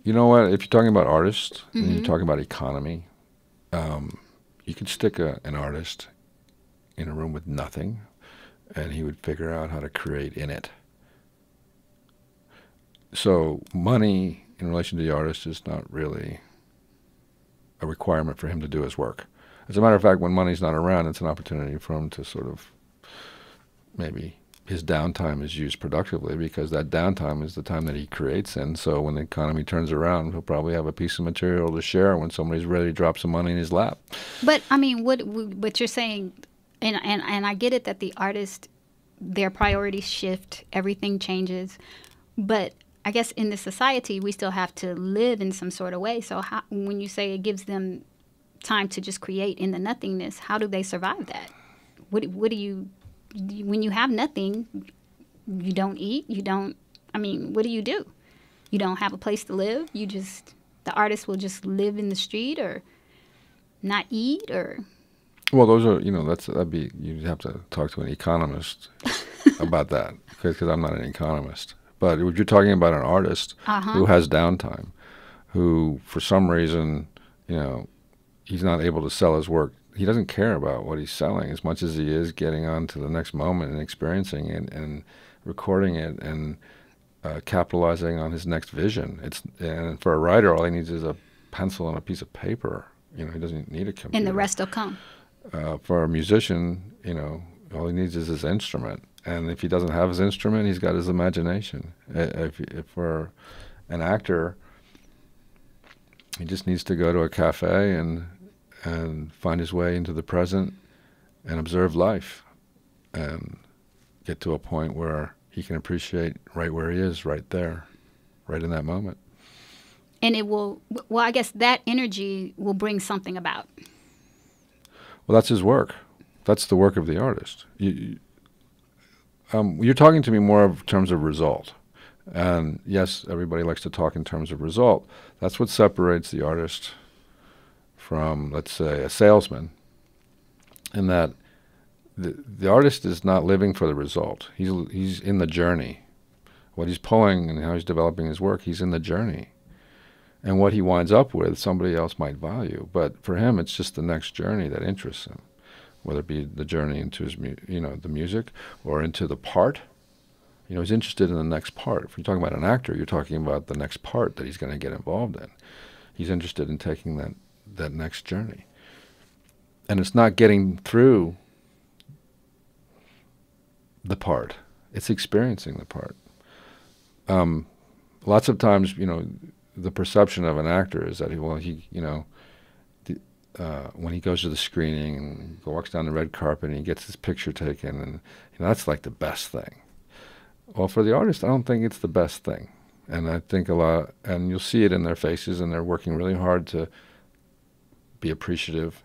You know what? If you're talking about artists and you're Mm-hmm. talking about economy, you could stick an artist in a room with nothing, and he would figure out how to create in it. So money in relation to the artist is not really a requirement for him to do his work. As a matter of fact, when money's not around, it's an opportunity for him to sort of maybe his downtime is used productively, because that downtime is the time that he creates in. So when the economy turns around, he'll probably have a piece of material to share when somebody's ready to drop some money in his lap. But I mean, what you're saying, and I get it that the artist, their priorities shift, everything changes, but I guess in this society we still have to live in some sort of way. So when you say it gives them time to just create in the nothingness, how do they survive that? What do you, when you have nothing, you don't eat, you don't, I mean, what do? You don't have a place to live. The artist will just live in the street or not eat, or Well, those are, that'd be, you'd have to talk to an economist about that, because I'm not an economist. But if you're talking about an artist who has downtime, who for some reason, he's not able to sell his work. He doesn't care about what he's selling as much as he is getting on to the next moment and experiencing it and recording it and capitalizing on his next vision. And for a writer, all he needs is a pencil and a piece of paper. He doesn't need a computer. and the rest will come. For a musician, all he needs is his instrument. And if he doesn't have his instrument, he's got his imagination. If for an actor, he just needs to go to a cafe and find his way into the present and observe life and get to a point where he can appreciate right where he is, right there, right in that moment. And it will, well, I guess that energy will bring something about. Well, that's his work. That's the work of the artist. You're talking to me more in terms of result. And yes, everybody likes to talk in terms of result. That's what separates the artist from, let's say, a salesman, in that the artist is not living for the result. He's in the journey. What he's pulling and how he's developing his work, he's in the journey. And what he winds up with, somebody else might value. But for him, it's just the next journey that interests him, whether it be the journey into his, the music or into the part. He's interested in the next part. If you're talking about an actor, you're talking about the next part that he's going to get involved in. He's interested in taking that next journey. And it's not getting through the part. It's experiencing the part. Lots of times, the perception of an actor is that when he goes to the screening and walks down the red carpet and he gets his picture taken, and that's like the best thing. Well, for the artist, I don't think it's the best thing. And I think and you'll see it in their faces, and they're working really hard to be appreciative.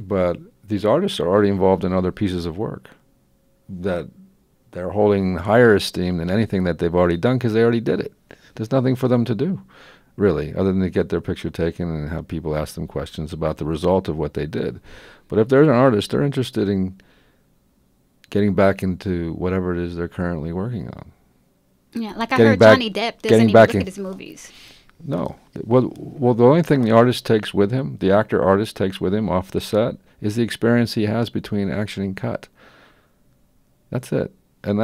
But these artists are already involved in other pieces of work that they're holding higher esteem than anything that they've already done, because they already did it. There's nothing for them to do, really, other than to get their picture taken and have people ask them questions about the result of what they did. But if there's an artist, they're interested in getting back into whatever it is they're currently working on. Yeah, like I heard Johnny Depp doesn't even look at his movies. No. Well, the only thing the artist takes with him, the actor-artist takes with him off the set, is the experience he has between action and cut. That's it. And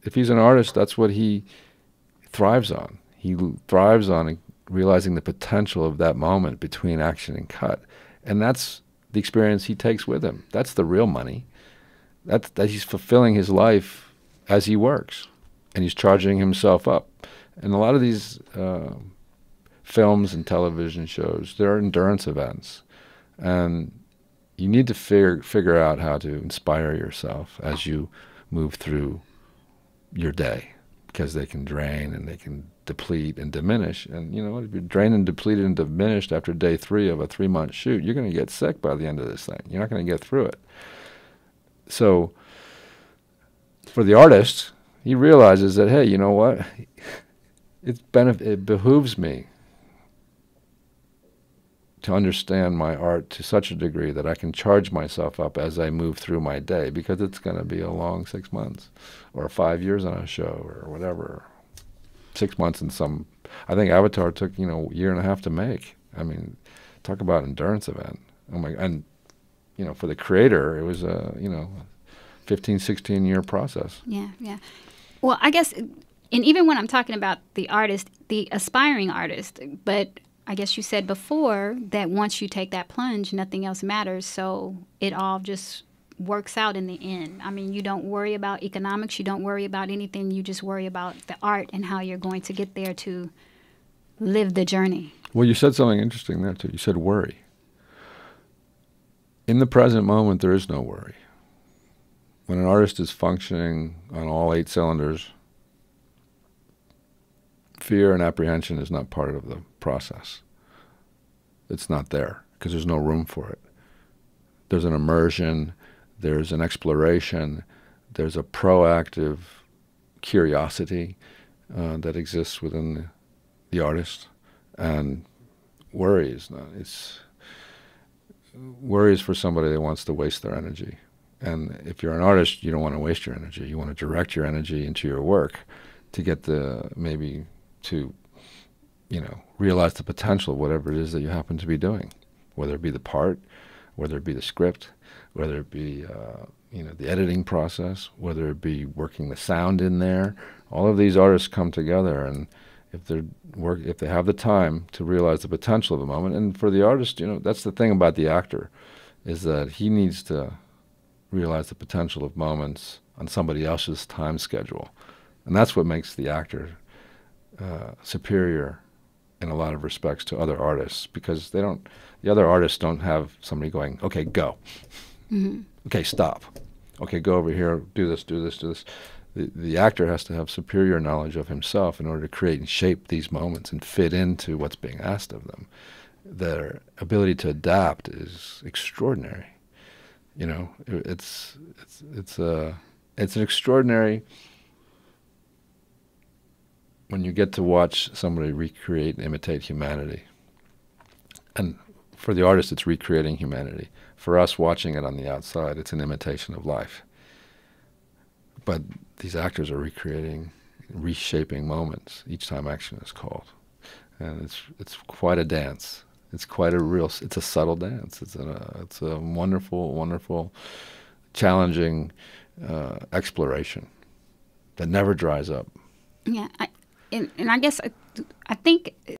if he's an artist, that's what he thrives on. He thrives on realizing the potential of that moment between action and cut. And that's the experience he takes with him. That's the real money. That he's fulfilling his life as he works. And he's charging himself up. And a lot of these films and television shows, they're endurance events. And you need to figure out how to inspire yourself as you move through your day, because they can drain and they can deplete and diminish. And if you're drained and depleted and diminished after day 3 of a 3-month shoot, you're going to get sick by the end of this thing. You're not going to get through it. So for the artist, he realizes that, hey, you know what? It behooves me to understand my art to such a degree that I can charge myself up as I move through my day, because it's going to be a long 6 months or 5 years on a show or whatever. 6 months in some I think Avatar took, you know, a year and a half to make. I mean, talk about endurance event. Oh my, and you know, for the creator, it was a, you know, 15, 16-year process. Yeah, yeah. Well, I guess, and even when I'm talking about the artist, the aspiring artist, but I guess you said before that once you take that plunge, nothing else matters. So it all just works out in the end. I mean, you don't worry about economics. You don't worry about anything. You just worry about the art and how you're going to get there to live the journey. Well, you said something interesting there, too. You said worry. In the present moment, there is no worry. When an artist is functioning on all 8 cylinders, fear and apprehension is not part of the process. It's not there because there's no room for it. There's an immersion, there's an exploration, there's a proactive curiosity that exists within the artist, and worry is not. Worry is for somebody that wants to waste their energy. And if you're an artist, you don't want to waste your energy. You want to direct your energy into your work to get maybe to, you know, realize the potential of whatever it is that you happen to be doing, whether it be the part, whether it be the script, whether it be, you know, the editing process, whether it be working the sound in there. All of these artists come together, and if they have the time to realize the potential of the moment, and for the artist, you know, that's the thing about the actor, is that he needs to realize the potential of moments on somebody else's time schedule. And that's what makes the actor superior in a lot of respects to other artists, because the other artists don't have somebody going, okay, go. Mm-hmm. Okay, stop. Okay, go over here, do this, do this, do this. The actor has to have superior knowledge of himself in order to create and shape these moments and fit into what's being asked of them. Their ability to adapt is extraordinary. You know, it's an extraordinary when you get to watch somebody recreate and imitate humanity. And for the artist, it's recreating humanity. For us watching it on the outside, it's an imitation of life. But these actors are recreating, reshaping moments each time action is called. And it's quite a dance. It's quite it's a subtle dance. It's a wonderful, wonderful, challenging exploration that never dries up. Yeah, and I guess I think